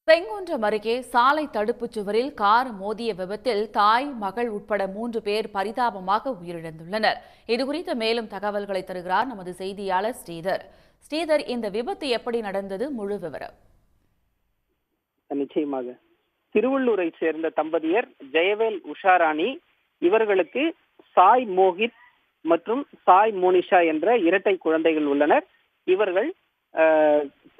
செங்குன்றம் அருகே சாலை தடுப்புச் சுவரில் கார் மோதிய விபத்தில் தாய், மகள் உட்பட 3 பேர் பரிதாபமாக உயிரிழந்துள்ளனர். இதுகுறித்த மேலும் தகவல்களை தருகிறார் நமது செய்தியாளர் ஸ்ரீதர். ஸ்ரீதர், இந்த விபத்து எப்படி நடந்தது? முழு விவரம். நிச்சயமாக திருவள்ளூரை சேர்ந்த தம்பதியர் ஜெயவேல், உஷாராணி. இவர்களுக்கு சாய் மோஹித் மற்றும் சாய் மோனிஷா என்ற இரட்டை குழந்தைகள் உள்ளனர். இவர்கள்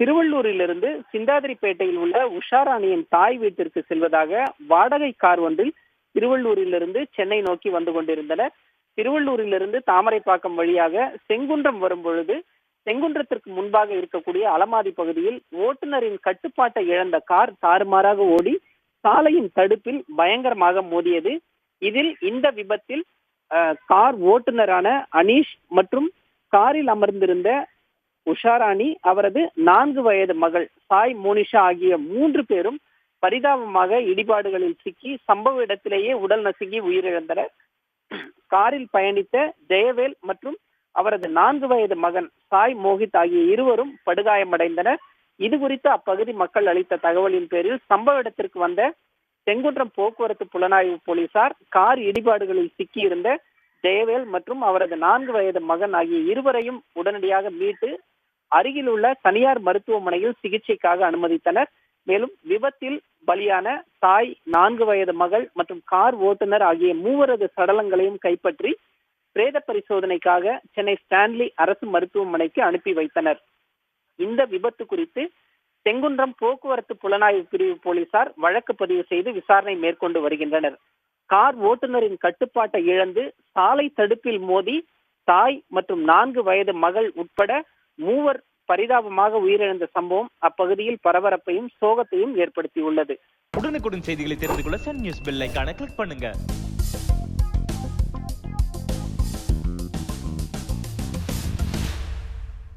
திருவள்ளூரிலிருந்து சிந்தாதிரிப்பேட்டையில் உள்ள உஷாராணியின் தாய் வீட்டிற்கு செல்வதாக வாடகை கார் ஒன்றில் திருவள்ளூரிலிருந்து சென்னை நோக்கி வந்து கொண்டிருந்தனர். திருவள்ளூரிலிருந்து தாமரைப்பாக்கம் வழியாக செங்குன்றம் வரும் பொழுது செங்குன்றத்திற்கு முன்பாக இருக்கக்கூடிய அலமாதி பகுதியில் ஓட்டுநரின் கட்டுப்பாட்டை இழந்த கார் தாறுமாறாக ஓடி சாலையின் தடுப்பில் பயங்கரமாக மோதியது. இதில் இந்த விபத்தில் கார் ஓட்டுநரான அனீஷ் மற்றும் காரில் அமர்ந்திருந்த உஷாராணி, அவரது 4 வயது மகள் சாய் மோனிஷா ஆகிய 3 பேரும் பரிதாபமாக இடிபாடுகளில் சிக்கி சம்பவ இடத்திலேயே உடல் நசுங்கி உயிரிழந்தனர். காரில் பயணித்த ஜெயவேல் மற்றும் அவரது 4 வயது மகன் சாய் மோஹித் ஆகிய இருவரும் படுகாயமடைந்தனர். இது குறித்து அப்பகுதி மக்கள் அளித்த தகவலின் பேரில் சம்பவ இடத்திற்கு வந்த செங்குன்றம் போக்குவரத்து புலனாய்வு போலீசார் கார் இடிபாடுகளில் சிக்கியிருந்த ஜெயவேல் மற்றும் அவரது 4 வயது மகன் ஆகிய இருவரையும் உடனடியாக மீட்டு அருகில் உள்ள தனியார் மருத்துவமனையில் சிகிச்சைக்காக அனுமதித்தனர். மேலும் விபத்தில் பலியான தாய், 4 வயது மகள் மற்றும் கார் ஓட்டுநர் ஆகிய 3 சடலங்களையும் கைப்பற்றி பிரேத பரிசோதனைக்காக சென்னை ஸ்டான்லி அரசு மருத்துவமனைக்கு அனுப்பி வைத்தனர். இந்த விபத்து குறித்து செங்குன்றம் போக்குவரத்து புலனாய்வு பிரிவு போலீசார் வழக்கு பதிவு செய்து விசாரணை மேற்கொண்டு வருகின்றனர். கார் ஓட்டுநரின் கட்டுப்பாட்டை இழந்து சாலை தடுப்பில் மோதி தாய் மற்றும் 4 வயது மகள் உட்பட 3 பரிதாபமாக உயிரிழந்த சம்பவம் அப்பகுதியில் பரபரப்பையும் சோகத்தையும் ஏற்படுத்தியுள்ளது. உடனுக்குடன் செய்திகளை தெரிந்து கொள்ள சன் நியூஸ் பெல் ஐகானை கிளிக் பண்ணுங்க.